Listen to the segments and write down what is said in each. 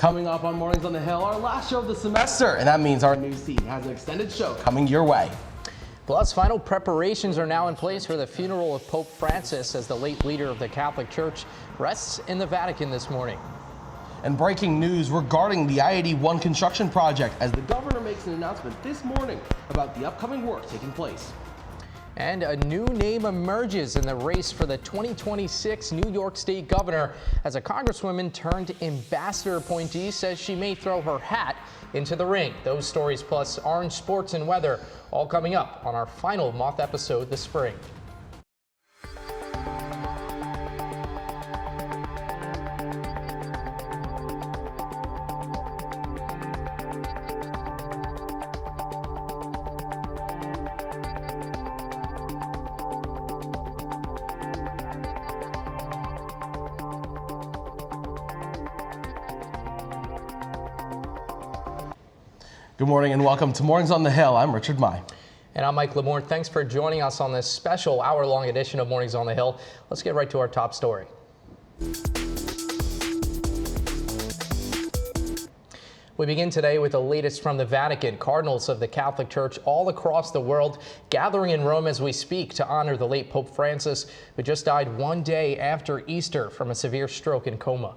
Coming up on Mornings on the Hill, our last show of the semester, and that means our news team has an extended show coming your way. Plus, final preparations are now in place for the funeral of Pope Francis as the late leader of the Catholic Church rests in the Vatican this morning. And breaking news regarding the I-81 construction project as the governor makes an announcement this morning about the upcoming work taking place. And a new name emerges in the race for the 2026 New York State governor as a congresswoman turned ambassador appointee says she may throw her hat into the ring. Those stories plus orange sports and weather all coming up on our final Moth episode this spring. Good morning and welcome to Mornings on the Hill. I'm Richard Mai. And I'm Mike Lamore. Thanks for joining us on this special hour-long edition of Mornings on the Hill. Let's get right to our top story. We begin today with the latest from the Vatican. Cardinals of the Catholic Church all across the world gathering in Rome as we speak to honor the late Pope Francis, who just died one day after Easter from a severe stroke and coma.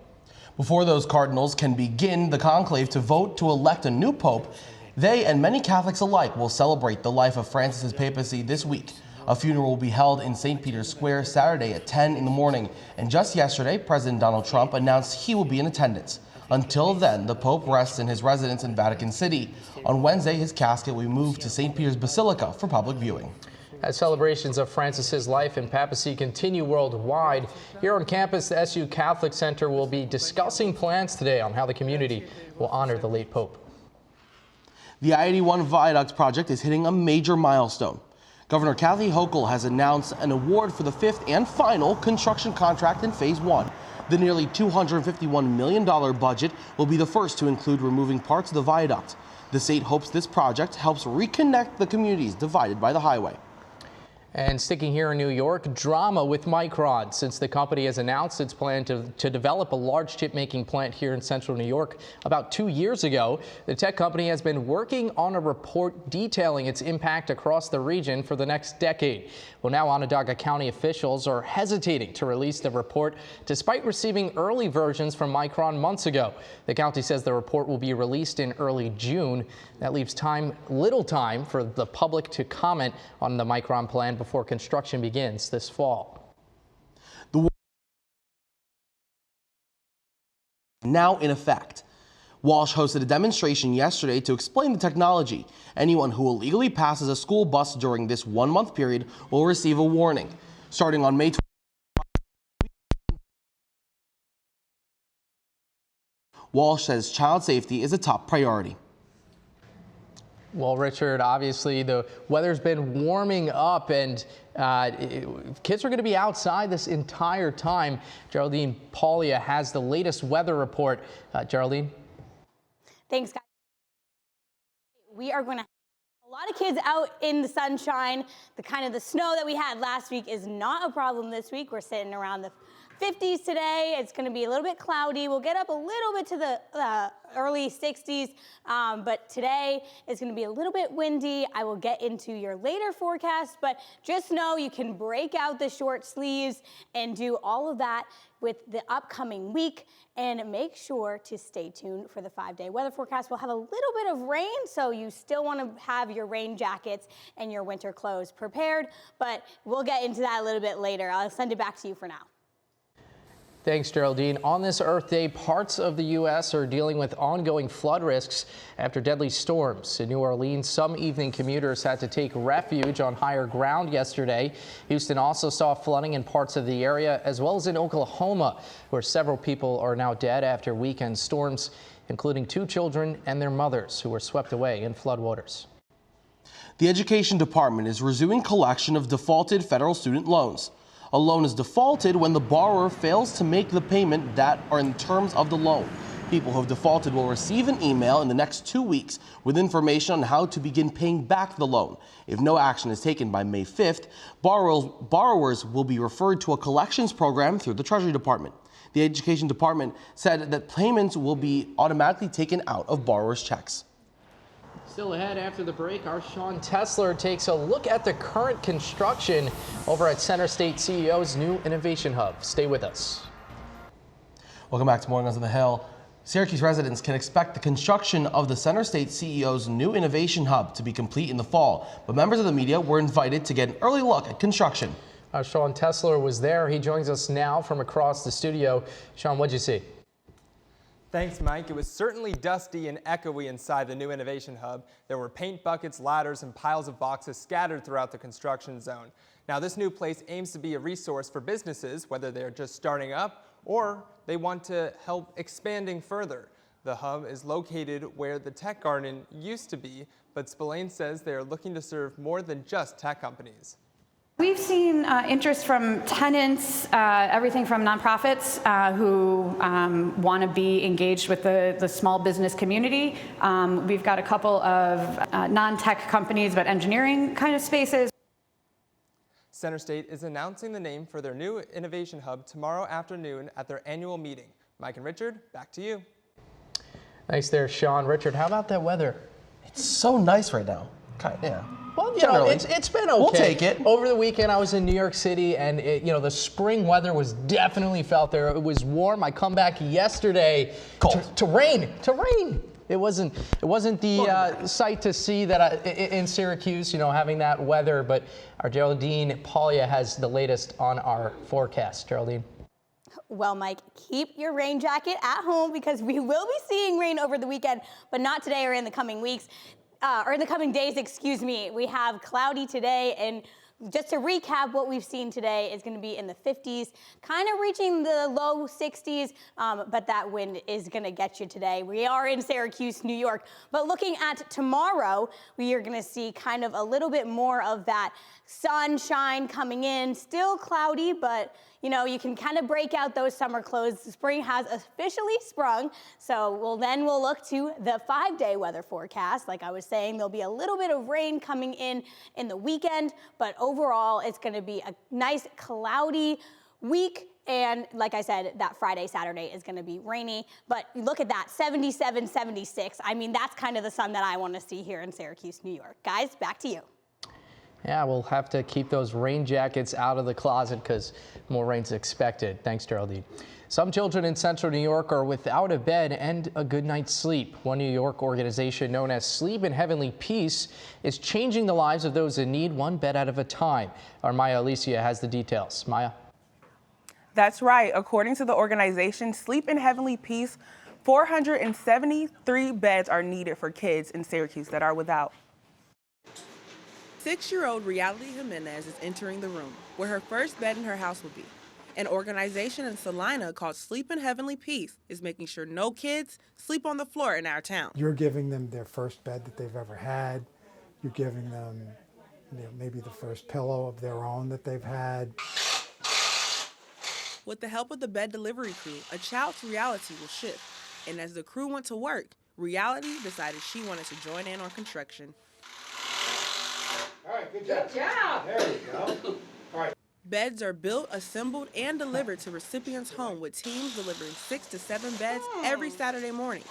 Before those cardinals can begin the conclave to vote to elect a new pope, they and many Catholics alike will celebrate the life of Francis's papacy this week. A funeral will be held in St. Peter's Square Saturday at 10 in the morning. And just yesterday, President Donald Trump announced he will be in attendance. Until then, the Pope rests in his residence in Vatican City. On Wednesday, his casket will be moved to St. Peter's Basilica for public viewing. As celebrations of Francis's life and papacy continue worldwide, here on campus, the SU Catholic Center will be discussing plans today on how the community will honor the late Pope. The I-81 Viaduct project is hitting a major milestone. Governor Kathy Hochul has announced an award for the fifth and final construction contract in Phase 1. The nearly $251 million budget will be the first to include removing parts of the viaduct. The state hopes this project helps reconnect the communities divided by the highway. And sticking here in New York, drama with Micron since the company has announced its plan to develop a large chip-making plant here in central New York about 2 years ago. The tech company has been working on a report detailing its impact across the region for the next decade. Well, now Onondaga County officials are hesitating to release the report despite receiving early versions from Micron months ago. The county says the report will be released in early June. That leaves little time for the public to comment on the Micron plan before construction begins this fall. Now in effect. Walsh hosted a demonstration yesterday to explain the technology. Anyone who illegally passes a school bus during this 1 month period will receive a warning. Starting on May 20th, Walsh says child safety is a top priority. Well, Richard, obviously the weather's been warming up and kids are going to be outside this entire time. Geraldine Paulia has the latest weather report. Geraldine? Thanks, guys. We are going to have a lot of kids out in the sunshine. The snow that we had last week is not a problem this week. We're sitting around the 50s today. It's going to be a little bit cloudy. We'll get up a little bit to the early 60s, but today is going to be a little bit windy. I will get into your later forecast, but just know you can break out the short sleeves and do all of that with the upcoming week, and make sure to stay tuned for the 5-day weather forecast. We'll have a little bit of rain, so you still want to have your rain jackets and your winter clothes prepared, but we'll get into that a little bit later. I'll send it back to you for now. Thanks, Geraldine. On this Earth Day, parts of the U.S. are dealing with ongoing flood risks after deadly storms. In New Orleans, some evening commuters had to take refuge on higher ground yesterday. Houston also saw flooding in parts of the area, as well as in Oklahoma, where several people are now dead after weekend storms, including 2 children and their mothers who were swept away in floodwaters. The Education Department is resuming collection of defaulted federal student loans. A loan is defaulted when the borrower fails to make the payment that are in terms of the loan. People who have defaulted will receive an email in the next 2 weeks with information on how to begin paying back the loan. If no action is taken by May 5th, borrowers will be referred to a collections program through the Treasury Department. The Education Department said that payments will be automatically taken out of borrowers' checks. Still ahead after the break, our Sean Tesler takes a look at the current construction over at Center State CEO's new Innovation Hub. Stay with us. Welcome back to Mornings on the Hill. Syracuse residents can expect the construction of the Center State CEO's new Innovation Hub to be complete in the fall, but members of the media were invited to get an early look at construction. Sean Tesler was there. He joins us now from across the studio. Sean, what'd you see? Thanks, Mike. It was certainly dusty and echoey inside the new Innovation Hub. There were paint buckets, ladders, and piles of boxes scattered throughout the construction zone. Now, this new place aims to be a resource for businesses, whether they're just starting up or they want to help expanding further. The hub is located where the Tech Garden used to be, but Spillane says they are looking to serve more than just tech companies. We've seen interest from tenants, everything from nonprofits who want to be engaged with the small business community. We've got a couple of non-tech companies, but engineering kind of spaces. Center State is announcing the name for their new Innovation Hub tomorrow afternoon at their annual meeting. Mike and Richard, back to you. Thanks there, Sean. Richard, how about that weather? It's so nice right now. Yeah. Well, you Generally. know, it's been okay. We'll take it. Over the weekend, I was in New York City, and the spring weather was definitely felt there. It was warm. I come back yesterday to rain. It wasn't the sight to see that in Syracuse, having that weather. But our Geraldine Paulia has the latest on our forecast. Geraldine. Well, Mike, keep your rain jacket at home because we will be seeing rain over the weekend, but not today or in the coming weeks. Or in the coming days, excuse me. We have cloudy today, and just to recap, what we've seen today is going to be in the 50s, kind of reaching the low 60s, but that wind is going to get you today. We are in Syracuse, New York, but looking at tomorrow, we are going to see kind of a little bit more of that sunshine coming in. Still cloudy, but you can kind of break out those summer clothes. Spring has officially sprung, so we'll look to the 5-day weather forecast. Like I was saying, there'll be a little bit of rain coming in the weekend, but overall, it's going to be a nice cloudy week. And like I said, that Friday, Saturday is going to be rainy. But look at that, 77, 76. I mean, that's kind of the sun that I want to see here in Syracuse, New York. Guys, back to you. Yeah, we'll have to keep those rain jackets out of the closet because more rain's expected. Thanks, Geraldine. Some children in central New York are without a bed and a good night's sleep. One New York organization known as Sleep in Heavenly Peace is changing the lives of those in need one bed at a time. Our Maya Alicia has the details. Maya? That's right. According to the organization Sleep in Heavenly Peace, 473 beds are needed for kids in Syracuse that are without. 6-year-old Reality Jimenez is entering the room where her first bed in her house will be. An organization in Salina called Sleep in Heavenly Peace is making sure no kids sleep on the floor in our town. You're giving them their first bed that they've ever had. You're giving them maybe the first pillow of their own that they've had. With the help of the bed delivery crew, a child's reality will shift. And as the crew went to work, Reality decided she wanted to join in on construction. All right, good job. There you go. All right. Beds are built, assembled, and delivered to recipients' home with teams delivering 6 to 7 beds every Saturday morning.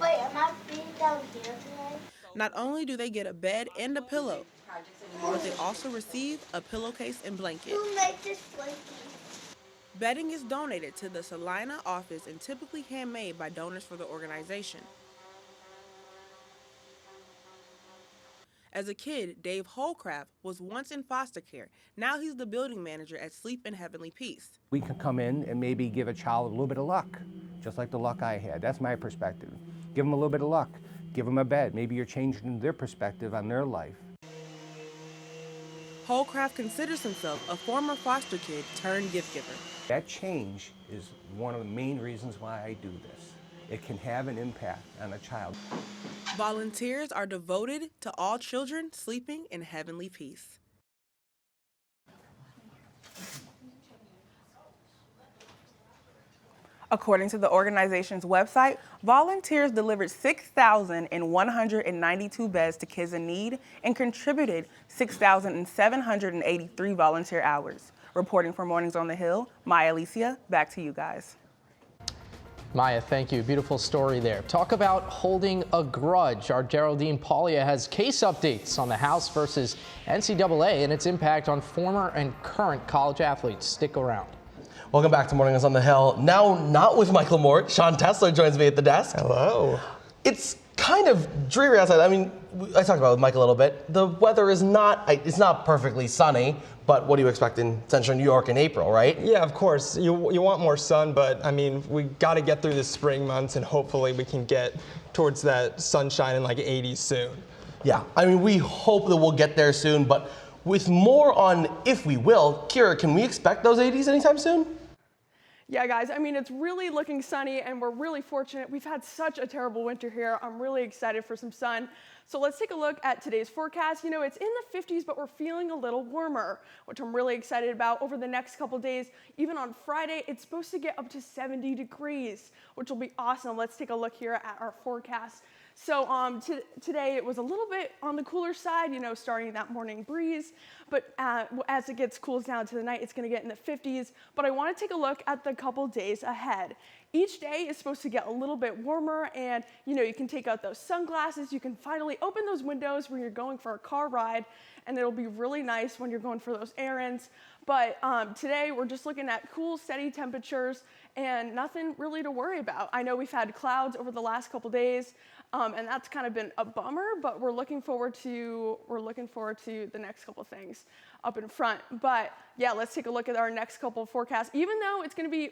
Wait, am I being down here today? Not only do they get a bed and a pillow, but they also receive a pillowcase and blanket. Who made this blanket? Bedding is donated to the Salina office and typically handmade by donors for the organization. As a kid, Dave Holcraft was once in foster care. Now he's the building manager at Sleep in Heavenly Peace. We can come in and maybe give a child a little bit of luck, just like the luck I had. That's my perspective. Give them a little bit of luck. Give them a bed. Maybe you're changing their perspective on their life. Holcraft considers himself a former foster kid turned gift giver. That change is one of the main reasons why I do this. It can have an impact on a child. Volunteers are devoted to all children sleeping in heavenly peace. According to the organization's website, volunteers delivered 6,192 beds to kids in need and contributed 6,783 volunteer hours. Reporting for Mornings on the Hill, Maya Alicia, back to you guys. Maya, thank you. Beautiful story there. Talk about holding a grudge. Our Geraldine Paulia has case updates on the House versus NCAA and its impact on former and current college athletes. Stick around. Welcome back to Mornings on the Hill. Now, not with Michael Mort. Sean Tesler joins me at the desk. Hello. It's kind of dreary outside. I mean, I talked about it with Mike a little bit. The weather is it's not perfectly sunny, but what do you expect in central New York in April, right? Yeah, of course. You want more sun, but I mean, we got to get through the spring months and hopefully we can get towards that sunshine in like 80s soon. Yeah, I mean, we hope that we'll get there soon, but with more on if we will, Kira, can we expect those 80s anytime soon? Yeah, guys, I mean, it's really looking sunny and we're really fortunate. We've had such a terrible winter here. I'm really excited for some sun. So let's take a look at today's forecast. You know, it's in the 50s, but we're feeling a little warmer, which I'm really excited about. Over the next couple days, even on Friday, it's supposed to get up to 70 degrees, which will be awesome. Let's take a look here at our forecast. So today it was a little bit on the cooler side, you know, starting that morning breeze, but as it cools down to the night, it's going to get in the 50s. But I want to take a look at the couple days ahead. Each day is supposed to get a little bit warmer, and you know, you can take out those sunglasses, you can finally open those windows when you're going for a car ride, and it'll be really nice when you're going for those errands. But today we're just looking at cool, steady temperatures and nothing really to worry about. I know we've had clouds over the last couple days, and that's kind of been a bummer, but we're looking forward to the next couple things up in front. But yeah, let's take a look at our next couple forecasts. Even though it's going to be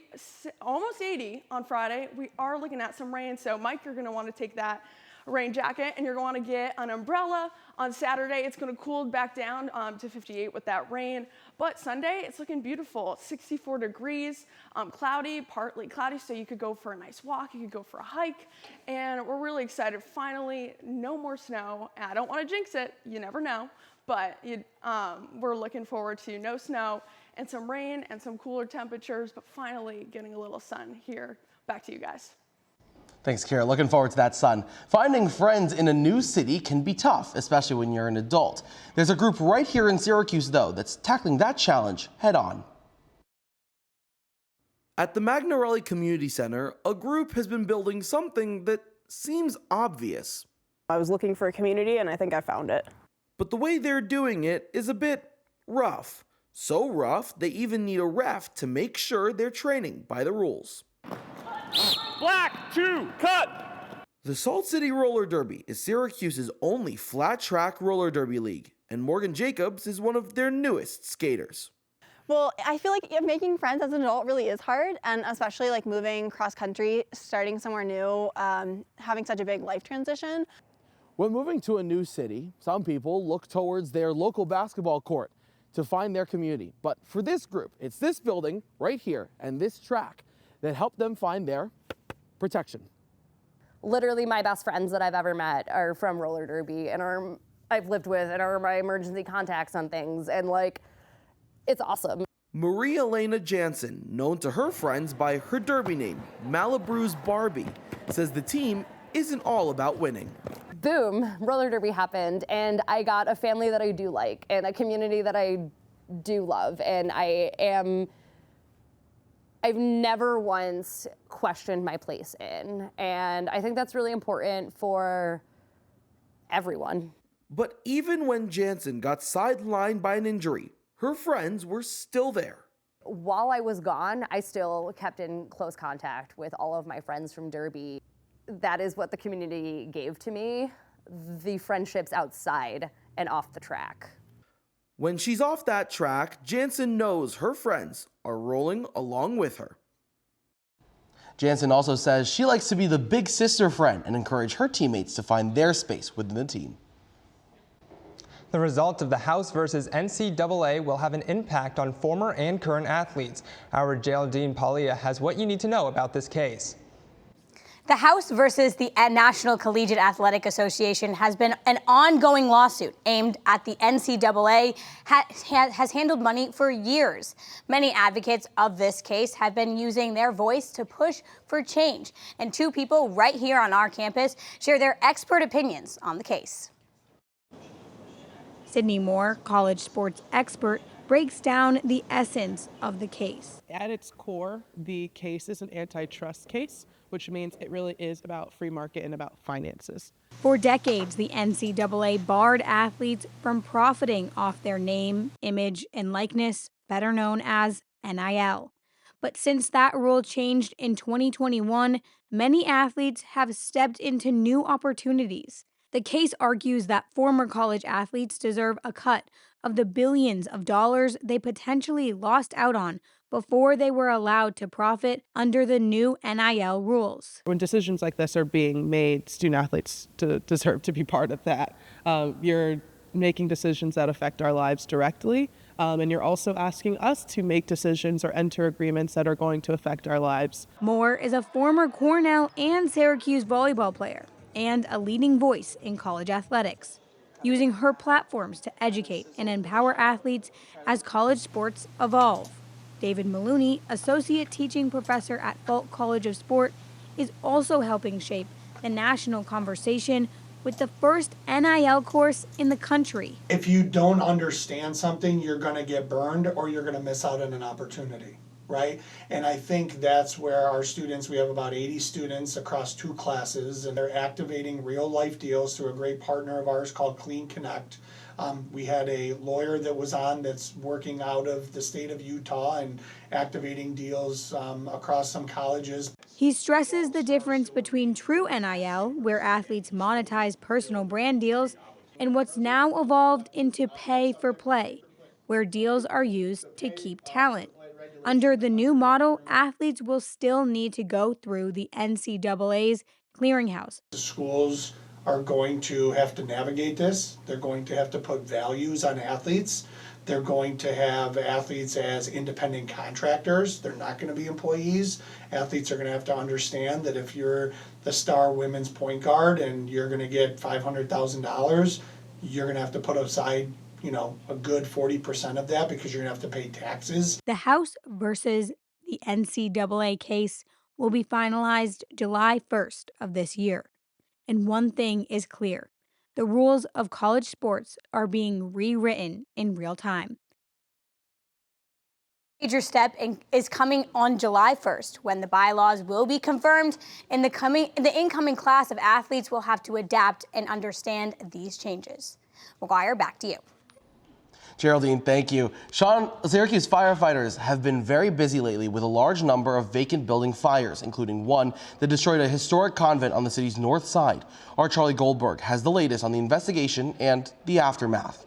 almost 80 on Friday, we are looking at some rain. So Mike, you're going to want to take that rain jacket and you're going to want to get an umbrella. On Saturday, it's going to cool back down to 58 with that rain. But Sunday, it's looking beautiful. 64 degrees, cloudy, partly cloudy, so you could go for a nice walk, you could go for a hike, and we're really excited. Finally, no more snow. I don't want to jinx it, you never know, but we're looking forward to no snow and some rain and some cooler temperatures, but finally getting a little sun here. Back to you guys. Thanks, Kira. Looking forward to that sun. Finding friends in a new city can be tough, especially when you're an adult. There's a group right here in Syracuse, though, that's tackling that challenge head on. At the Magnarelli Community Center, a group has been building something that seems obvious. I was looking for a community, and I think I found it. But the way they're doing it is a bit rough. So rough, they even need a ref to make sure they're training by the rules. Black 2, cut! The Salt City Roller Derby is Syracuse's only flat-track roller derby league, and Morgan Jacobs is one of their newest skaters. Well, I feel like making friends as an adult really is hard, and especially like moving cross-country, starting somewhere new, having such a big life transition. When moving to a new city, some people look towards their local basketball court to find their community. But for this group, it's this building right here and this track that helped them find their protection. Literally my best friends that I've ever met are from roller derby and I've lived with and are my emergency contacts on things, and like, it's awesome. Marie Elena Jansen, known to her friends by her derby name, Malibu's Barbie, says the team isn't all about winning. Boom, roller derby happened, and I got a family that I do like and a community that I do love, and I've never once questioned my place in, and I think that's really important for everyone. But even when Jansen got sidelined by an injury, her friends were still there. While I was gone, I still kept in close contact with all of my friends from Derby. That is what the community gave to me, the friendships outside and off the track. When she's off that track, Jansen knows her friends are rolling along with her. Jansen also says she likes to be the big sister friend and encourage her teammates to find their space within the team. The result of the House versus NCAA will have an impact on former and current athletes. Our Geraldine Paulia has what you need to know about this case. The House versus the National Collegiate Athletic Association has been an ongoing lawsuit aimed at the NCAA, has handled money for years. Many advocates of this case have been using their voice to push for change. And two people right here on our campus share their expert opinions on the case. Sydney Moore, college sports expert, breaks down the essence of the case. At its core, the case is an antitrust case, which means it really is about free market and about finances. For decades, the NCAA barred athletes from profiting off their name, image, and likeness, better known as NIL. But since that rule changed in 2021, many athletes have stepped into new opportunities. The case argues that former college athletes deserve a cut of the billions of dollars they potentially lost out on before they were allowed to profit under the new NIL rules. When decisions like this are being made, student athletes deserve to be part of that. You're making decisions that affect our lives directly, and you're also asking us to make decisions or enter agreements that are going to affect our lives. Moore is a former Cornell and Syracuse volleyball player and a leading voice in college athletics, using her platforms to educate and empower athletes as college sports evolve. David Maloney, associate teaching professor at Falk College of Sport, is also helping shape the national conversation with the first NIL course in the country. If you don't understand something, you're going to get burned or you're going to miss out on an opportunity, right? And I think that's where our students, we have about 80 students across 2 classes, and they're activating real life deals through a great partner of ours called Clean Connect. We had a lawyer that was on that's working out of the state of Utah and activating deals across some colleges. He stresses the difference between true NIL, where athletes monetize personal brand deals, and what's now evolved into pay for play, where deals are used to keep talent. Under the new model, athletes will still need to go through the NCAA's clearinghouse. The schools are going to have to navigate this. They're going to have to put values on athletes. They're going to have athletes as independent contractors. They're not going to be employees. Athletes are going to have to understand that if you're the star women's point guard and you're going to get $500,000, you're going to have to put aside, a good 40% of that because you're going to have to pay taxes. The House versus the NCAA case will be finalized July 1st of this year. And one thing is clear. The rules of college sports are being rewritten in real time. Major step is coming on July 1st, when the bylaws will be confirmed, and the incoming class of athletes will have to adapt and understand these changes. McGuire, back to you. Geraldine, thank you. Sean, Syracuse firefighters have been very busy lately with a large number of vacant building fires, including one that destroyed a historic convent on the city's north side. Our Charlie Goldberg has the latest on the investigation and the aftermath.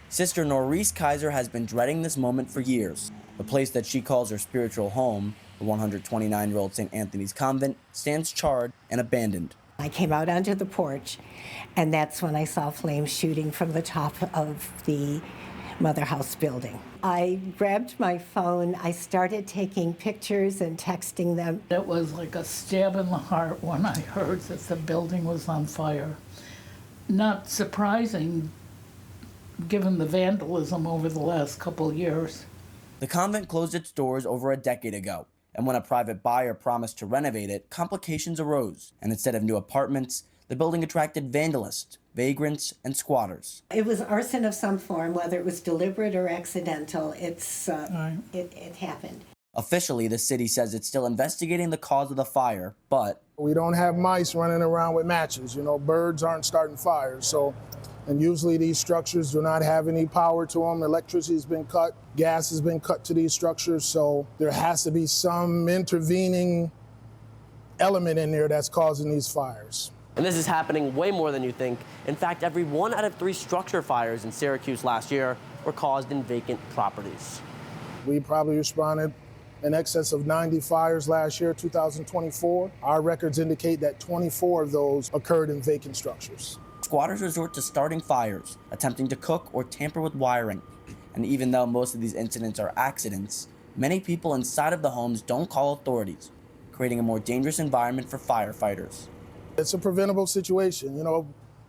Sister Norris Kaiser has been dreading this moment for years. The place that she calls her spiritual home, the 129-year-old St. Anthony's Convent, stands charred and abandoned. I came out onto the porch, and that's when I saw flames shooting from the top of the Mother House building. I grabbed my phone, I started taking pictures and texting them. It was like a stab in the heart when I heard that the building was on fire. Not surprising, given the vandalism over the last couple years. The convent closed its doors over a decade ago. And when a private buyer promised to renovate it, complications arose. And instead of new apartments, the building attracted vandalists, vagrants, and squatters. It was arson of some form, whether it was deliberate or accidental. It happened. Officially, the city says it's still investigating the cause of the fire, but we don't have mice running around with matches. Birds aren't starting fires. And usually these structures do not have any power to them. Electricity has been cut, gas has been cut to these structures, so there has to be some intervening element in there that's causing these fires. And this is happening way more than you think. In fact, every 1 out of 3 structure fires in Syracuse last year were caused in vacant properties. We probably responded in excess of 90 fires last year, 2024. Our records indicate that 24 of those occurred in vacant structures. Squatters resort to starting fires, attempting to cook or tamper with wiring. And even though most of these incidents are accidents, many people inside of the homes don't call authorities, creating a more dangerous environment for firefighters. It's a preventable situation.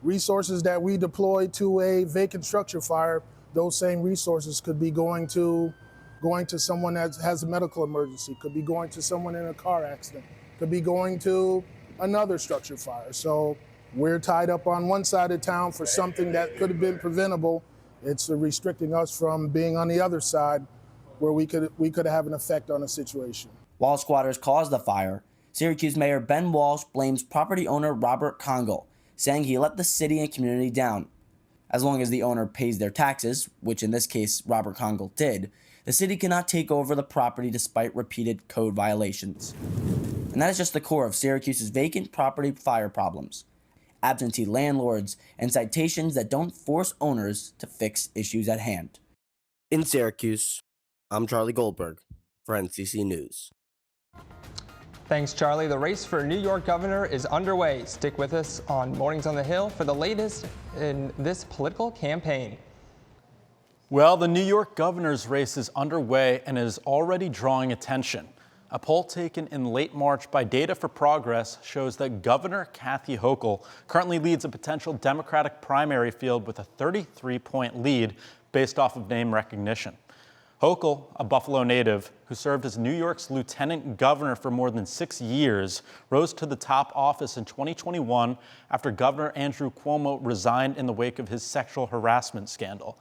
Resources that we deploy to a vacant structure fire, those same resources could be going to someone that has a medical emergency, could be going to someone in a car accident, could be going to another structure fire. So we're tied up on one side of town for something that could have been preventable, It's restricting us from being on the other side where we could have an effect on the situation. While squatters caused the fire, Syracuse Mayor Ben Walsh blames property owner Robert Congle, saying he let the city and community down. As long as the owner pays their taxes, which in this case Robert Congle did, the city cannot take over the property despite repeated code violations. And that is just the core of Syracuse's vacant property fire problems. Absentee landlords and citations that don't force owners to fix issues at hand. In Syracuse, I'm Charlie Goldberg for NCC News. Thanks, Charlie. The race for New York governor is underway. Stick with us on Mornings on the Hill for the latest in this political campaign. Well, the New York governor's race is underway and is already drawing attention. A poll taken in late March by Data for Progress shows that Governor Kathy Hochul currently leads a potential Democratic primary field with a 33-point lead based off of name recognition. Hochul, a Buffalo native who served as New York's lieutenant governor for more than 6 years, rose to the top office in 2021 after Governor Andrew Cuomo resigned in the wake of his sexual harassment scandal.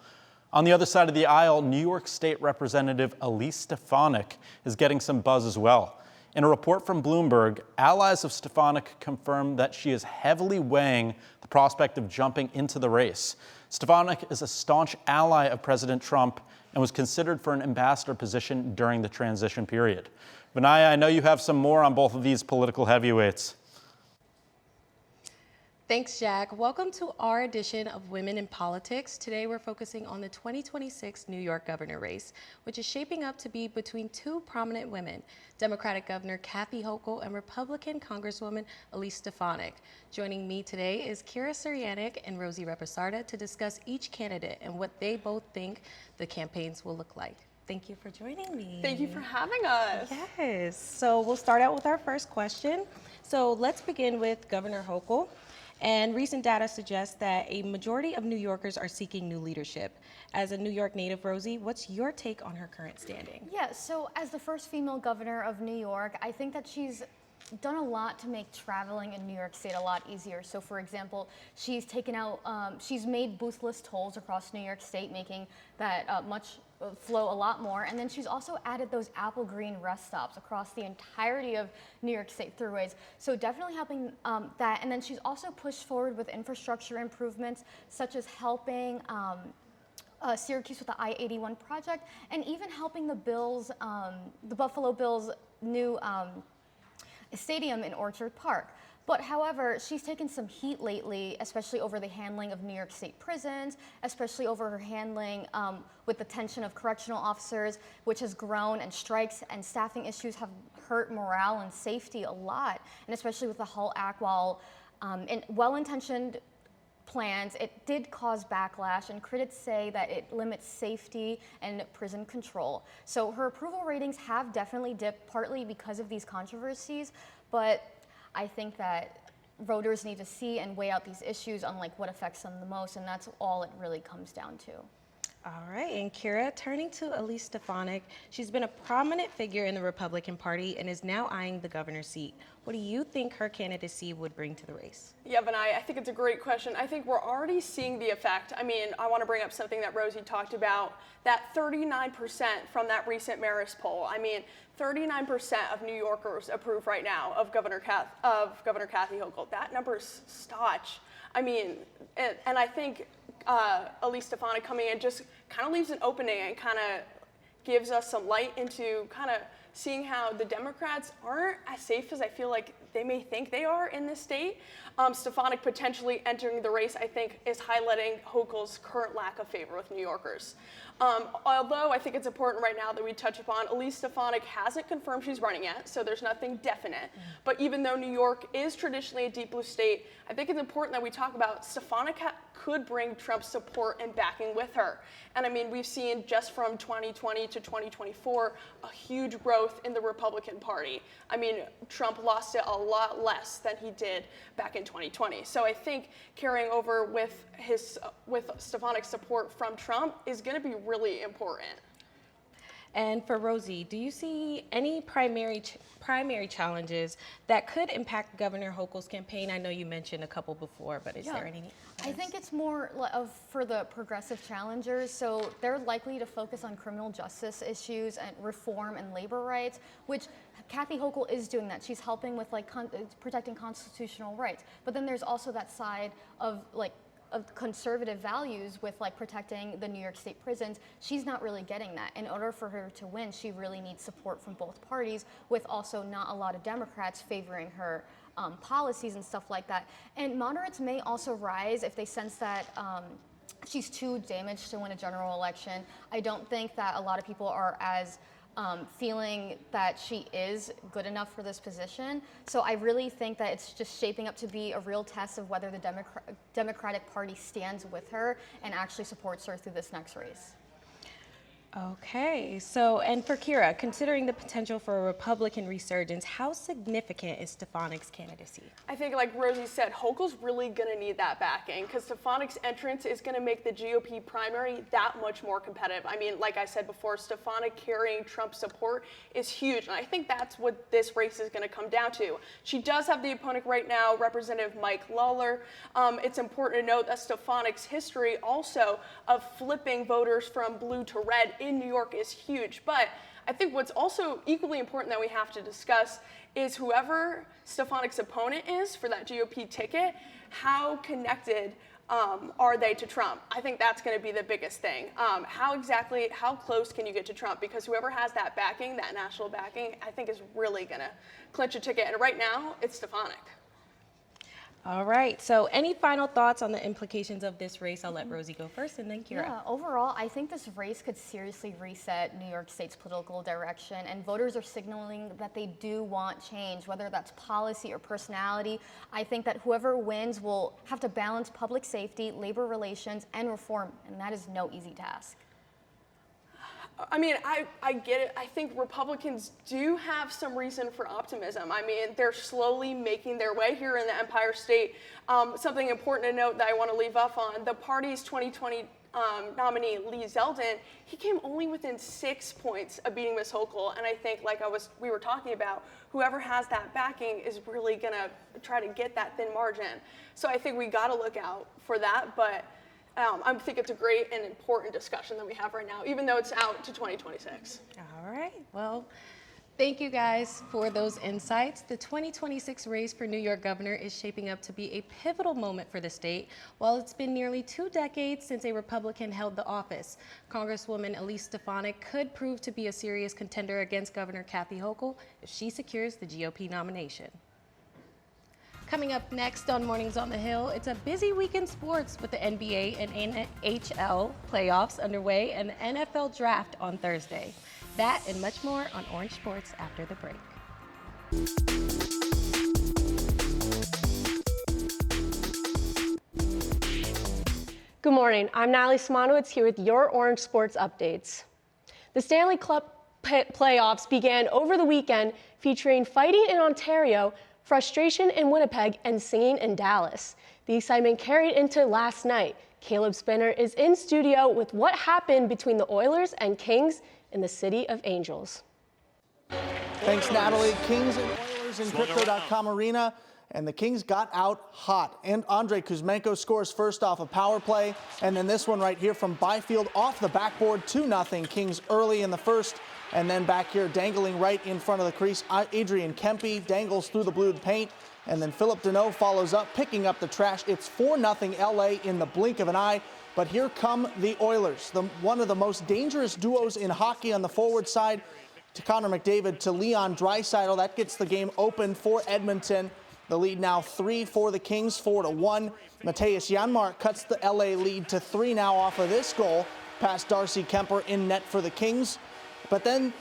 On the other side of the aisle, New York State Representative Elise Stefanik is getting some buzz as well. In a report from Bloomberg, allies of Stefanik confirmed that she is heavily weighing the prospect of jumping into the race. Stefanik is a staunch ally of President Trump and was considered for an ambassador position during the transition period. Vinaya, I know you have some more on both of these political heavyweights. Thanks, Jack. Welcome to our edition of Women in Politics. Today we're focusing on the 2026 New York governor race, which is shaping up to be between two prominent women, Democratic Governor Kathy Hochul and Republican Congresswoman Elise Stefanik. Joining me today is Kira Suryanek and Rosie Reposarda to discuss each candidate and what they both think the campaigns will look like. Thank you for joining me. Thank you for having us. Yes. So we'll start out with our first question. So let's begin with Governor Hochul. And recent data suggests that a majority of New Yorkers are seeking new leadership. As a New York native, Rosie, what's your take on her current standing? Yeah, so as the first female governor of New York, I think that she's done a lot to make traveling in New York State a lot easier. So for example, she's taken out, she's made boothless tolls across New York State, making that flow a lot more. And then she's also added those Apple Green rest stops across the entirety of New York State thruways. So definitely helping that. And then she's also pushed forward with infrastructure improvements, such as helping Syracuse with the I-81 project, and even helping the Bills, the Buffalo Bills' new stadium in Orchard Park. But however, she's taken some heat lately, especially over the handling of New York State prisons, especially over her handling with the tension of correctional officers, which has grown, and strikes and staffing issues have hurt morale and safety a lot, and especially with the Hull Act, while in well-intentioned plans, it did cause backlash, and critics say that it limits safety and prison control. So her approval ratings have definitely dipped, partly because of these controversies, but I think that voters need to see and weigh out these issues on like what affects them the most, and that's all it really comes down to. All right, and Kira, turning to Elise Stefanik, she's been a prominent figure in the Republican Party and is now eyeing the governor's seat. What do you think her candidacy would bring to the race? Yeah, I think it's a great question. I think we're already seeing the effect. I mean, I want to bring up something that Rosie talked about, that 39% from that recent Marist poll. I mean, 39% of New Yorkers approve right now of Governor Kathy Hochul. That number is staunch. I mean, and I think Elise Stefanik coming in just kind of leaves an opening and kind of gives us some light into kind of seeing how the Democrats aren't as safe as I feel like they may think they are in this state. Stefanik potentially entering the race, I think, is highlighting Hochul's current lack of favor with New Yorkers. Although I think it's important right now that we touch upon, Elise Stefanik hasn't confirmed she's running yet, so there's nothing definite. But even though New York is traditionally a deep blue state, I think it's important that we talk about Stefanik could bring Trump's support and backing with her. And I mean, we've seen just from 2020 to 2024, a huge growth in the Republican Party. I mean, Trump lost it a lot less than he did back in 2020. So I think carrying over with Stefanik's support from Trump is going to be really important. And for Rosie, do you see any primary challenges that could impact Governor Hochul's campaign? I know you mentioned a couple before, but is there any? I think it's more for the progressive challengers. So they're likely to focus on criminal justice issues and reform and labor rights, which Kathy Hochul is doing that. She's helping with protecting constitutional rights. But then there's also that side of conservative values with protecting the New York State prisons. She's not really getting that. In order for her to win, she really needs support from both parties, with also not a lot of Democrats favoring her policies and stuff like that. And moderates may also rise if they sense that she's too damaged to win a general election. I don't think that a lot of people are as feeling that she is good enough for this position. So I really think that it's just shaping up to be a real test of whether the Democratic Party stands with her and actually supports her through this next race. Okay, so, and for Kira, considering the potential for a Republican resurgence, how significant is Stefanik's candidacy? I think, like Rosie said, Hochul's really going to need that backing, because Stefanik's entrance is going to make the GOP primary that much more competitive. I mean, like I said before, Stefanik carrying Trump's support is huge, and I think that's what this race is going to come down to. She does have the opponent right now, Representative Mike Lawler. It's important to note that Stefanik's history also of flipping voters from blue to red in New York is huge. But I think what's also equally important that we have to discuss is whoever Stefanik's opponent is for that GOP ticket, how connected are they to Trump? I think that's going to be the biggest thing. How close can you get to Trump? Because whoever has that backing, that national backing, I think is really going to clinch a ticket. And right now, it's Stefanik. All right, so any final thoughts on the implications of this race? I'll let Rosie go first and then Kira. Yeah, overall, I think this race could seriously reset New York State's political direction, and voters are signaling that they do want change, whether that's policy or personality. I think that whoever wins will have to balance public safety, labor relations, and reform, and that is no easy task. I mean, I get it. I think Republicans do have some reason for optimism. I mean, they're slowly making their way here in the Empire State. Something important to note that I want to leave off on, the party's 2020 nominee, Lee Zeldin, he came only within 6 points of beating Ms. Hochul. And I think, like we were talking about, whoever has that backing is really going to try to get that thin margin. So I think we got to look out for that. But I think it's a great and important discussion that we have right now, even though it's out to 2026. All right. Well, thank you guys for those insights. The 2026 race for New York governor is shaping up to be a pivotal moment for the state. While it's been nearly 2 decades since a Republican held the office, Congresswoman Elise Stefanik could prove to be a serious contender against Governor Kathy Hochul if she secures the GOP nomination. Coming up next on Mornings on the Hill, it's a busy week in sports with the NBA and NHL playoffs underway and the NFL draft on Thursday. That and much more on Orange Sports after the break. Good morning, I'm Natalie Simonowitz here with your Orange Sports updates. The Stanley Cup playoffs began over the weekend, featuring fighting in Ontario, frustration in Winnipeg, and singing in Dallas. The excitement carried into last night. Caleb Spinner is in studio with what happened between the Oilers and Kings in the City of Angels. Thanks, Natalie. Kings and Oilers in Crypto.com Arena, and the Kings got out hot. And Andrei Kuzmenko scores first off a power play, and then this one right here from Byfield off the backboard, 2-0 Kings early in the first. And then back here, dangling right in front of the crease, Adrian Kempe dangles through the blue paint. And then Philip Deneau follows up, picking up the trash. It's 4-0 LA in the blink of an eye. But here come the Oilers, one of the most dangerous duos in hockey on the forward side. To Connor McDavid, to Leon Draisaitl. That gets the game open for Edmonton. The lead now 3 for the Kings, 4-1. Matthias Janmark cuts the LA lead to 3 now off of this goal, past Darcy Kemper in net for the Kings. But then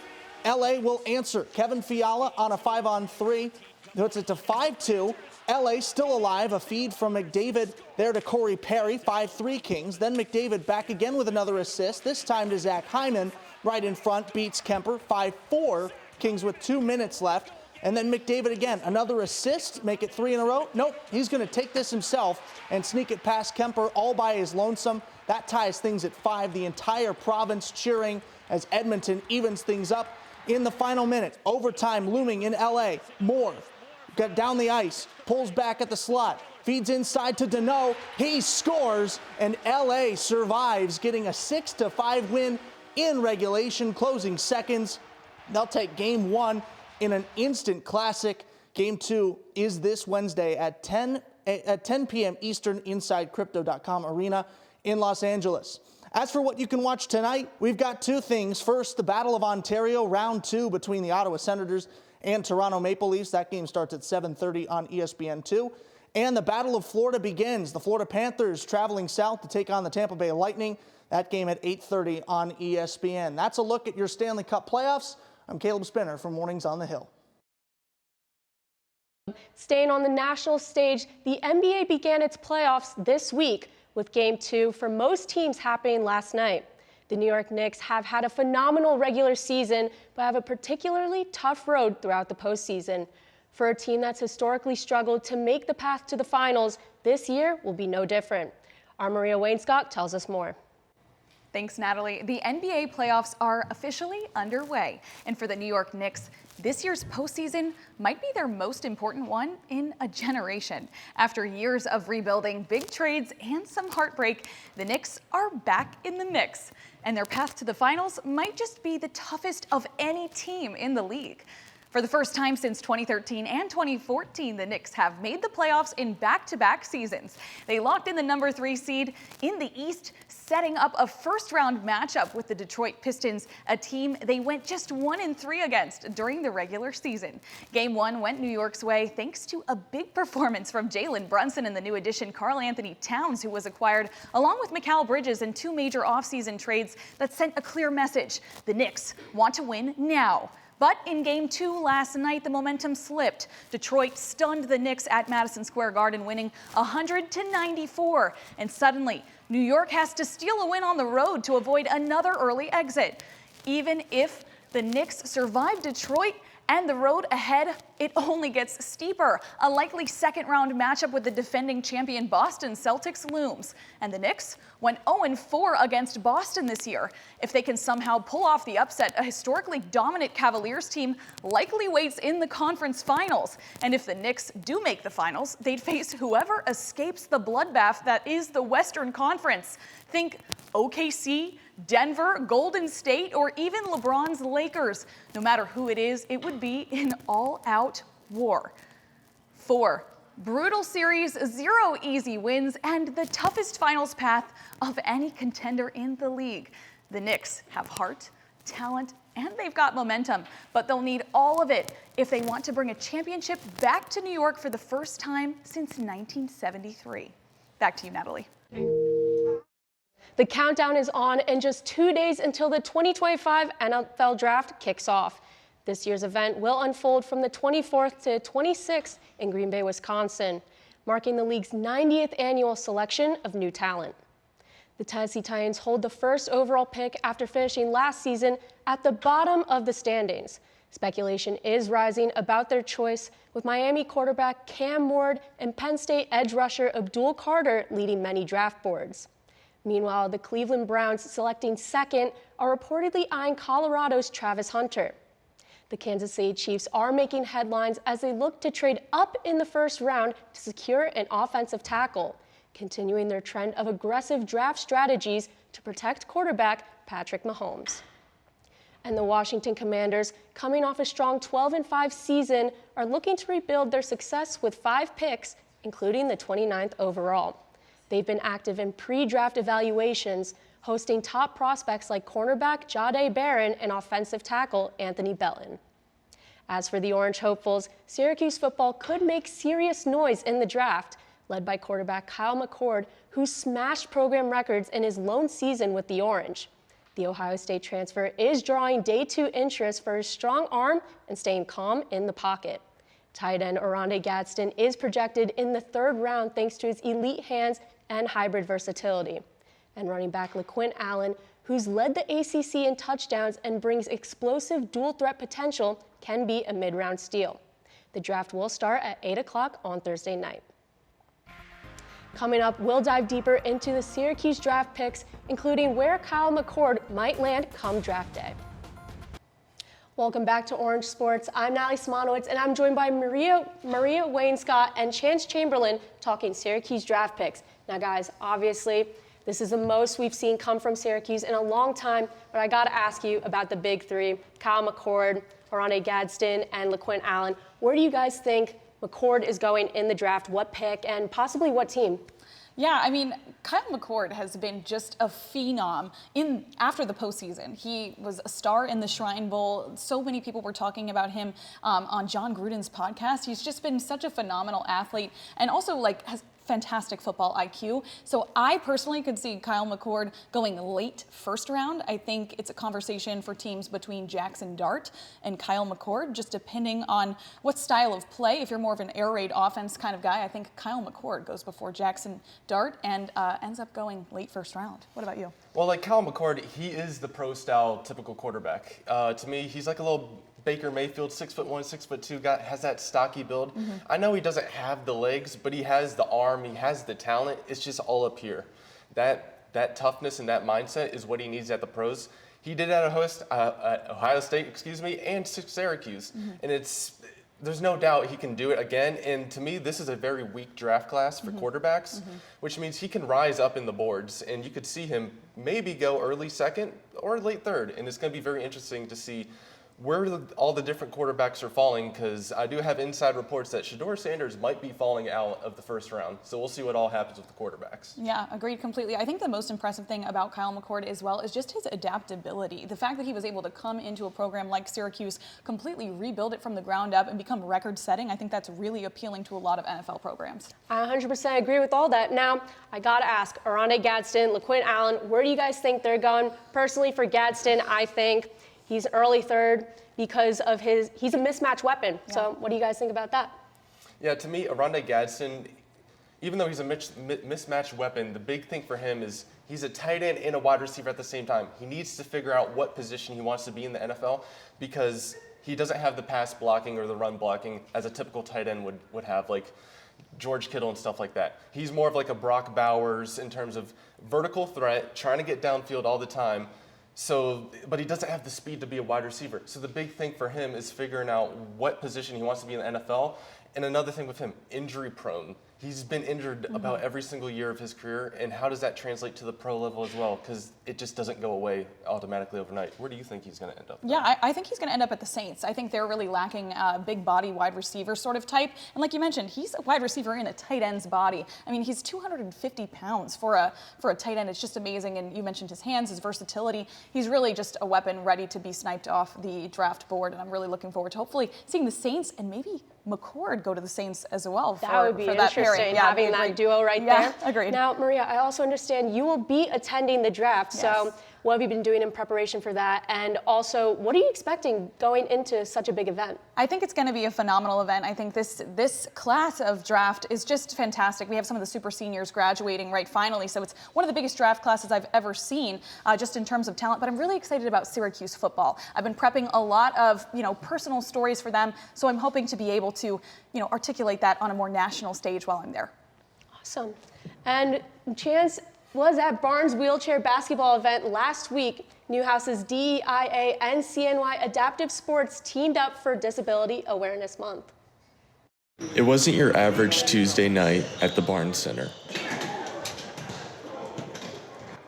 LA will answer. Kevin Fiala on a 5-on-3 puts it to 5-2. LA still alive, a feed from McDavid there to Corey Perry, 5-3 Kings. Then McDavid back again with another assist, this time to Zach Hyman, right in front, beats Kemper, 5-4 Kings with 2 minutes left. And then McDavid again, another assist, make it 3 in a row. Nope, he's going to take this himself and sneak it past Kemper all by his lonesome. That ties things at 5. The entire province cheering as Edmonton evens things up in the final minute. Overtime looming in LA. Moore got down the ice, pulls back at the slot, feeds inside to Deneau. He scores, and LA survives, getting a 6-5 win in regulation, closing seconds. They'll take game 1 in an instant classic. Game 2 is this Wednesday at 10 p.m. Eastern inside Crypto.com Arena in Los Angeles. As for what you can watch tonight, we've got 2 things. First, the Battle of Ontario, round 2 between the Ottawa Senators and Toronto Maple Leafs. That game starts at 7:30 on ESPN2. And the Battle of Florida begins. The Florida Panthers traveling south to take on the Tampa Bay Lightning. That game at 8:30 on ESPN. That's a look at your Stanley Cup playoffs. I'm Caleb Spinner from Mornings on the Hill. Staying on the national stage, the NBA began its playoffs this week with Game 2 for most teams happening last night. The New York Knicks have had a phenomenal regular season, but have a particularly tough road throughout the postseason. For a team that's historically struggled to make the path to the finals, this year will be no different. Our Maria Wainscott tells us more. Thanks, Natalie. The NBA playoffs are officially underway. And for the New York Knicks, this year's postseason might be their most important one in a generation. After years of rebuilding, big trades, and some heartbreak, the Knicks are back in the mix. And their path to the finals might just be the toughest of any team in the league. For the first time since 2013 and 2014, the Knicks have made the playoffs in back-to-back seasons. They locked in the number 3 seed in the East, setting up a first-round matchup with the Detroit Pistons, a team they went just 1-3 against during the regular season. Game 1 went New York's way thanks to a big performance from Jalen Brunson and the new addition Karl Anthony Towns, who was acquired, along with Mikal Bridges in 2 major offseason trades that sent a clear message. The Knicks want to win now. But in Game 2 last night, the momentum slipped. Detroit stunned the Knicks at Madison Square Garden, winning 100-94. And suddenly, New York has to steal a win on the road to avoid another early exit. Even if the Knicks survive Detroit and the road ahead, it only gets steeper. A likely second-round matchup with the defending champion Boston Celtics looms. And the Knicks went 0-4 against Boston this year. If they can somehow pull off the upset, a historically dominant Cavaliers team likely waits in the conference finals. And if the Knicks do make the finals, they'd face whoever escapes the bloodbath that is the Western Conference. Think OKC, Denver, Golden State, or even LeBron's Lakers. No matter who it is, it would be an all-out war. 4 brutal series, 0 easy wins, and the toughest finals path of any contender in the league. The Knicks have heart, talent, and they've got momentum, but they'll need all of it if they want to bring a championship back to New York for the first time since 1973. Back to you, Natalie. The countdown is on, and just 2 days until the 2025 NFL Draft kicks off. This year's event will unfold from the 24th to 26th in Green Bay, Wisconsin, marking the league's 90th annual selection of new talent. The Tennessee Titans hold the first overall pick after finishing last season at the bottom of the standings. Speculation is rising about their choice, with Miami quarterback Cam Ward and Penn State edge rusher Abdul Carter leading many draft boards. Meanwhile, the Cleveland Browns, selecting second, are reportedly eyeing Colorado's Travis Hunter. The Kansas City Chiefs are making headlines as they look to trade up in the first round to secure an offensive tackle, continuing their trend of aggressive draft strategies to protect quarterback Patrick Mahomes. And the Washington Commanders, coming off a strong 12-5 season, are looking to rebuild their success with 5 picks, including the 29th overall. They've been active in pre-draft evaluations, hosting top prospects like cornerback Jahdae Barron and offensive tackle Anthony Belton. As for the Orange hopefuls, Syracuse football could make serious noise in the draft, led by quarterback Kyle McCord, who smashed program records in his lone season with the Orange. The Ohio State transfer is drawing day 2 interest for his strong arm and staying calm in the pocket. Tight end Oronde Gadsden is projected in the 3rd round thanks to his elite hands and hybrid versatility. And running back LaQuint Allen, who's led the ACC in touchdowns and brings explosive dual threat potential, can be a mid-round steal. The draft will start at 8 o'clock on Thursday night. Coming up, we'll dive deeper into the Syracuse draft picks, including where Kyle McCord might land come draft day. Welcome back to Orange Sports. I'm Natalie Smonowitz, and I'm joined by Maria Wainscott and Chance Chamberlain talking Syracuse draft picks. Now, guys, obviously, this is the most we've seen come from Syracuse in a long time, but I got to ask you about the big three, Kyle McCord, Oronde Gadsden, and LaQuint Allen. Where do you guys think McCord is going in the draft? What pick and possibly what team? Yeah, I mean, Kyle McCord has been just a phenom after the postseason. He was a star in the Shrine Bowl. So many people were talking about him on John Gruden's podcast. He's just been such a phenomenal athlete and also has fantastic football IQ. So I personally could see Kyle McCord going late first round. I think it's a conversation for teams between Jackson Dart and Kyle McCord, just depending on what style of play. If you're more of an air raid offense kind of guy, I think Kyle McCord goes before Jackson Dart and ends up going late first round. What about you? Well, like Kyle McCord, he is the pro-style typical quarterback. To me, he's like a little Baker Mayfield, 6'1", 6'2" guy, has that stocky build. I know he doesn't have the legs, but he has the arm, he has the talent. It's just all up here. That toughness and that mindset is what he needs at the pros. He did at Ohio State, and Syracuse. And there's no doubt he can do it again. And to me, this is a very weak draft class for quarterbacks, which means he can rise up in the boards. And you could see him maybe go early second or late third. And it's going to be very interesting to see where all the different quarterbacks are falling, because I do have inside reports that Shedeur Sanders might be falling out of the first round. So we'll see what all happens with the quarterbacks. Yeah, agreed completely. I think the most impressive thing about Kyle McCord as well is just his adaptability. The fact that he was able to come into a program like Syracuse, completely rebuild it from the ground up and become record-setting, I think that's really appealing to a lot of NFL programs. I 100% agree with all that. Now, I got to ask, Oronde Gadsden, LaQuint Allen, where do you guys think they're going? Personally, for Gadsden, I think he's early third because of he's a mismatch weapon. Yeah. So what do you guys think about that? Yeah, to me, Oronde Gadsden, even though he's a mismatch weapon, the big thing for him is he's a tight end and a wide receiver at the same time. He needs to figure out what position he wants to be in the NFL, because he doesn't have the pass blocking or the run blocking as a typical tight end would have, like George Kittle and stuff like that. He's more of like a Brock Bowers in terms of vertical threat, trying to get downfield all the time. So, but he doesn't have the speed to be a wide receiver. So the big thing for him is figuring out what position he wants to be in the NFL. And another thing with him, injury prone. He's been injured about every single year of his career. And how does that translate to the pro level as well? Because it just doesn't go away automatically overnight. Where do you think he's going to end up? Yeah, I think he's going to end up at the Saints. I think they're really lacking a big body wide receiver sort of type. And like you mentioned, he's a wide receiver in a tight end's body. I mean, he's 250 pounds for a tight end. It's just amazing. And you mentioned his hands, his versatility. He's really just a weapon ready to be sniped off the draft board. And I'm really looking forward to hopefully seeing the Saints and maybe McCord go to the Saints as well. That would be interesting, having that duo right there. Agreed. Now, Maria, I also understand you will be attending the draft. Yes. So what have you been doing in preparation for that? And also, what are you expecting going into such a big event? I think it's going to be a phenomenal event. I think this class of draft is just fantastic. We have some of the super seniors graduating finally. So it's one of the biggest draft classes I've ever seen, just in terms of talent. But I'm really excited about Syracuse football. I've been prepping a lot of, personal stories for them. So I'm hoping to be able to, articulate that on a more national stage while I'm there. Awesome. And Chance was at Barnes wheelchair basketball event last week. Newhouse's DEIA and CNY Adaptive Sports teamed up for Disability Awareness Month. It wasn't your average Tuesday night at the Barnes Center.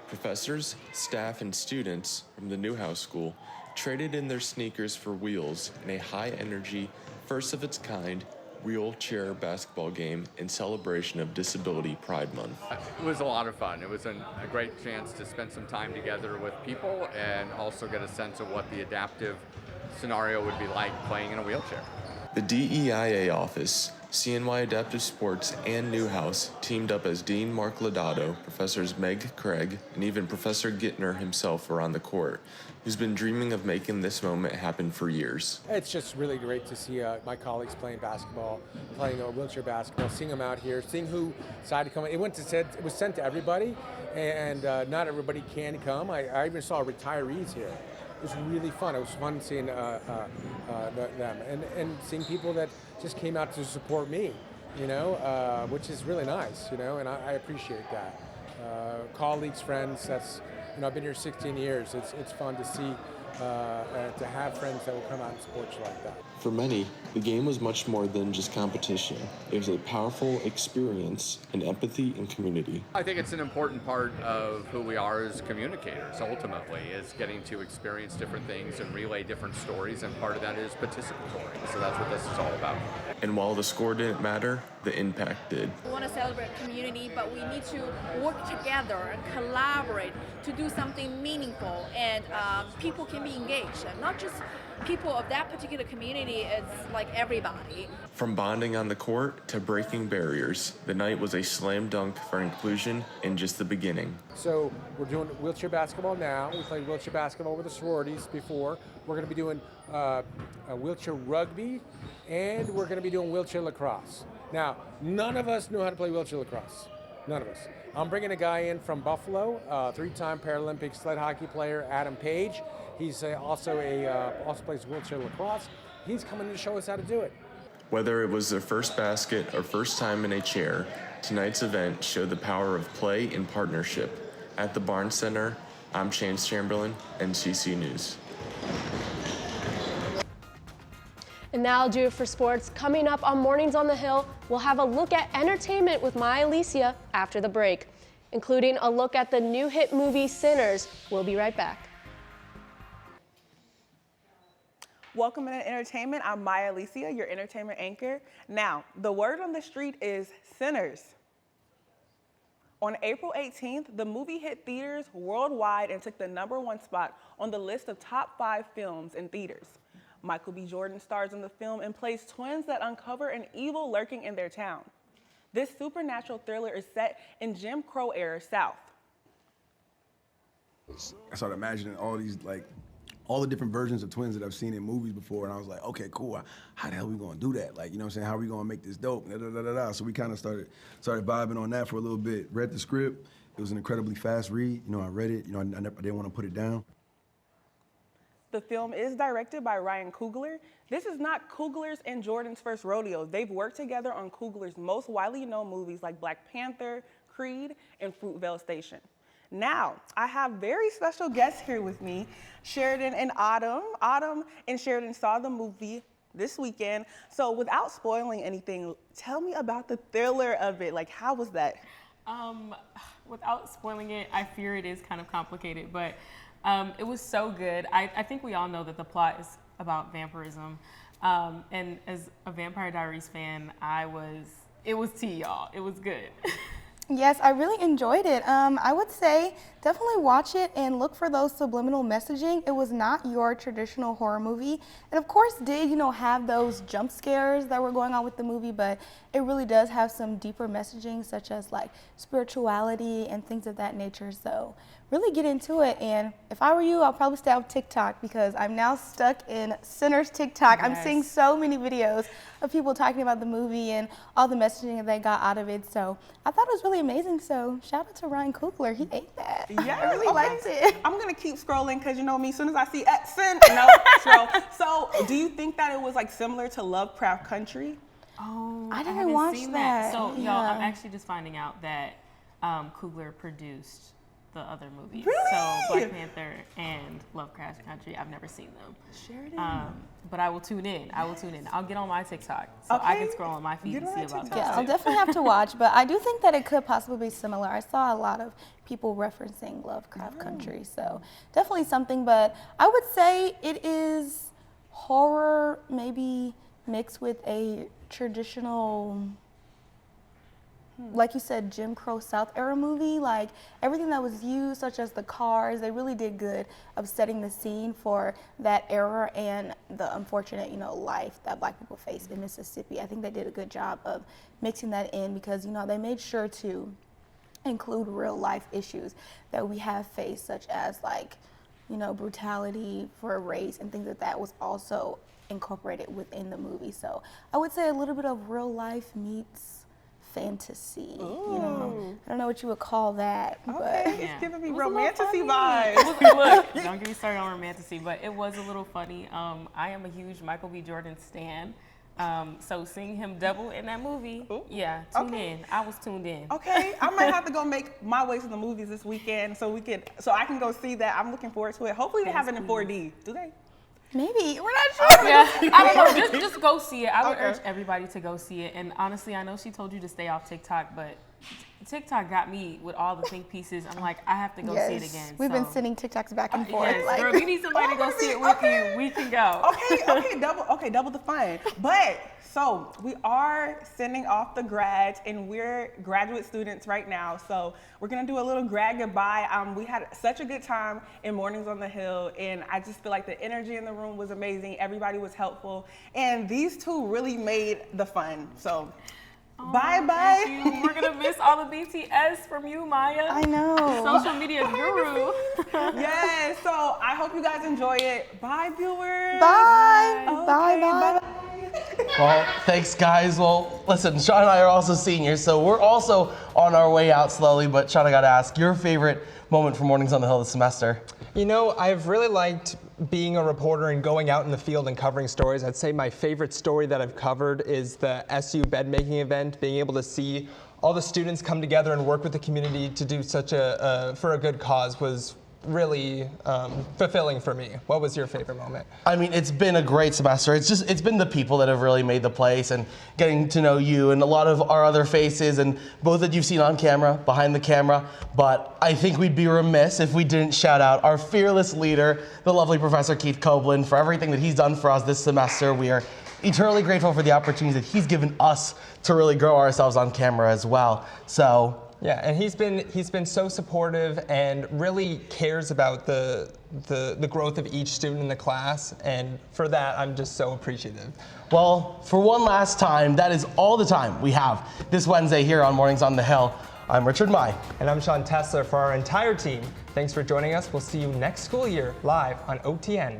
Professors, staff, and students from the Newhouse School traded in their sneakers for wheels in a high-energy, first-of-its-kind wheelchair basketball game in celebration of Disability Pride Month. It was a lot of fun. It was a great chance to spend some time together with people and also get a sense of what the adaptive scenario would be like playing in a wheelchair. The DEIA office, CNY Adaptive Sports, and Newhouse teamed up as Dean Mark Lodato, Professors Meg Craig, and even Professor Gittner himself were on the court, who's been dreaming of making this moment happen for years. It's just really great to see my colleagues playing basketball, playing wheelchair basketball, seeing them out here, seeing who decided to come. It was sent to everybody, and not everybody can come. I even saw retirees here. It was really fun. It was fun seeing them and seeing people that just came out to support me. which is really nice, and I appreciate that. Colleagues, friends, that's, I've been here 16 years. It's fun to see, to have friends that will come out and support you like that. For many, the game was much more than just competition. It was a powerful experience in empathy and community. I think it's an important part of who we are as communicators, ultimately, is getting to experience different things and relay different stories, and part of that is participatory. So that's what this is all about. And while the score didn't matter, the impact did. We want to celebrate community, but we need to work together and collaborate to do something meaningful, and people can be engaged, and not just people of that particular community, it's like everybody. From bonding on the court to breaking barriers, the night was a slam dunk for inclusion and just the beginning. So we're doing wheelchair basketball now. We played wheelchair basketball with the sororities before. We're going to be doing wheelchair rugby, and we're going to be doing wheelchair lacrosse. Now, none of us knew how to play wheelchair lacrosse. None of us. I'm bringing a guy in from Buffalo, three-time Paralympic sled hockey player, Adam Page. He's also plays wheelchair lacrosse. He's coming to show us how to do it. Whether it was their first basket or first time in a chair, tonight's event showed the power of play and partnership. At the Barnes Center, I'm Chance Chamberlain, NCC News. And that'll do it for sports. Coming up on Mornings on the Hill, we'll have a look at entertainment with Maya Alicia after the break, including a look at the new hit movie Sinners. We'll be right back. Welcome to Entertainment. I'm Maya Alicia, your entertainment anchor. Now, the word on the street is Sinners. On April 18th, the movie hit theaters worldwide and took the #1 spot on the list of top 5 films in theaters. Michael B. Jordan stars in the film and plays twins that uncover an evil lurking in their town. This supernatural thriller is set in Jim Crow era South. I started imagining all the different versions of twins that I've seen in movies before, and I was like, okay, cool, how the hell are we gonna do that? Like, you know what I'm saying, how are we gonna make this dope? So we kind of started vibing on that for a little bit, read the script. It was an incredibly fast read. I read it, I didn't want to put it down. The film is directed by Ryan Coogler. This is not Coogler's and Jordan's first rodeo. They've worked together on Coogler's most widely known movies like Black Panther, Creed, and Fruitvale Station. Now, I have very special guests here with me, Sheridan and Autumn. Autumn and Sheridan saw the movie this weekend. So without spoiling anything, tell me about the thriller of it. Like, how was that? Without spoiling it, I fear it is kind of complicated, but it was so good. I think we all know that the plot is about vampirism. And as a Vampire Diaries fan, it was tea, y'all. It was good. Yes, I really enjoyed it. I would say definitely watch it and look for those subliminal messaging. It was not your traditional horror movie. And of course did, have those jump scares that were going on with the movie, but it really does have some deeper messaging such as like spirituality and things of that nature. So really get into it. And if I were you, I'll probably stay off TikTok because I'm now stuck in Sinners TikTok. Yes. I'm seeing so many videos of people talking about the movie and all the messaging that they got out of it. So I thought it was really amazing. So shout out to Ryan Coogler. He ate that. Yeah, I really liked it. I'm gonna keep scrolling because me, as soon as I see sin, scroll. So do you think that it was like similar to Lovecraft Country? Oh, I didn't haven't watch seen that. So Yeah. y'all, I'm actually just finding out that Coogler produced the other movies. Really? So Black Panther and Lovecraft Country, I've never seen them. Sheridan. But I will tune in. I'll get on my TikTok so I can scroll on my feed and see about that. Yeah, I'll definitely have to watch, but I do think that it could possibly be similar. I saw a lot of people referencing Lovecraft Country, so definitely something, but I would say it is horror maybe mixed with a traditional, like you said, Jim Crow South era movie. Like everything that was used, such as the cars, they really did good of setting the scene for that era and the unfortunate, life that Black people faced in Mississippi. I think they did a good job of mixing that in because, they made sure to include real life issues that we have faced, such as brutality for race and things like that was also incorporated within the movie. So I would say a little bit of real life meets fantasy. I don't know what you would call that. Okay, but it's giving me It was a little romantasy funny. vibes. Look, don't get me started on romantasy, but it was a little funny. I am a huge Michael B. Jordan stan. So seeing him double in that movie, yeah, tune in. I was tuned in. Okay, I might have to go make my way to the movies this weekend so I can go see that. I'm looking forward to it. Hopefully they have it in 4D. Do they? Maybe. We're not sure. Yeah, I don't know. Just go see it. I would urge everybody to go see it. And honestly, I know she told you to stay off TikTok, but TikTok got me with all the think pieces. I'm like, I have to go see it again. We've been sending TikToks back and forth. Yes, girl, you need somebody to go see it with you. We can go. Double the fun. But so we are sending off the grads, and we're graduate students right now. So we're gonna do a little grad goodbye. We had such a good time in Mornings on the Hill, and I just feel like the energy in the room was amazing. Everybody was helpful, and these two really made the fun. So. Bye-bye. We're going to miss all the BTS from you, Maya. I know. Social media guru. Yes, so I hope you guys enjoy it. Bye, viewers. Bye. Okay, Bye. Well, thanks, guys. Well, listen, Sean and I are also seniors, so we're also on our way out slowly. But Sean, I got to ask, your favorite moment for Mornings on the Hill this semester? You know, I've really liked being a reporter and going out in the field and covering stories. I'd say my favorite story that I've covered is the SU bed making event. Being able to see all the students come together and work with the community to do such for a good cause was really fulfilling for me. What was your favorite moment? I mean, it's been a great semester. It's been the people that have really made the place, and getting to know you and a lot of our other faces, and both that you've seen on camera, behind the camera. But I think we'd be remiss if we didn't shout out our fearless leader, the lovely Professor Keith Copeland, for everything that he's done for us this semester. We are eternally grateful for the opportunities that he's given us to really grow ourselves on camera as well. So. Yeah, and he's been so supportive and really cares about the growth of each student in the class, and for that I'm just so appreciative. Well, for one last time, that is all the time we have this Wednesday here on Mornings on the Hill. I'm Richard Mai. And I'm Sean Tessler. For our entire team, thanks for joining us. We'll see you next school year live on OTN.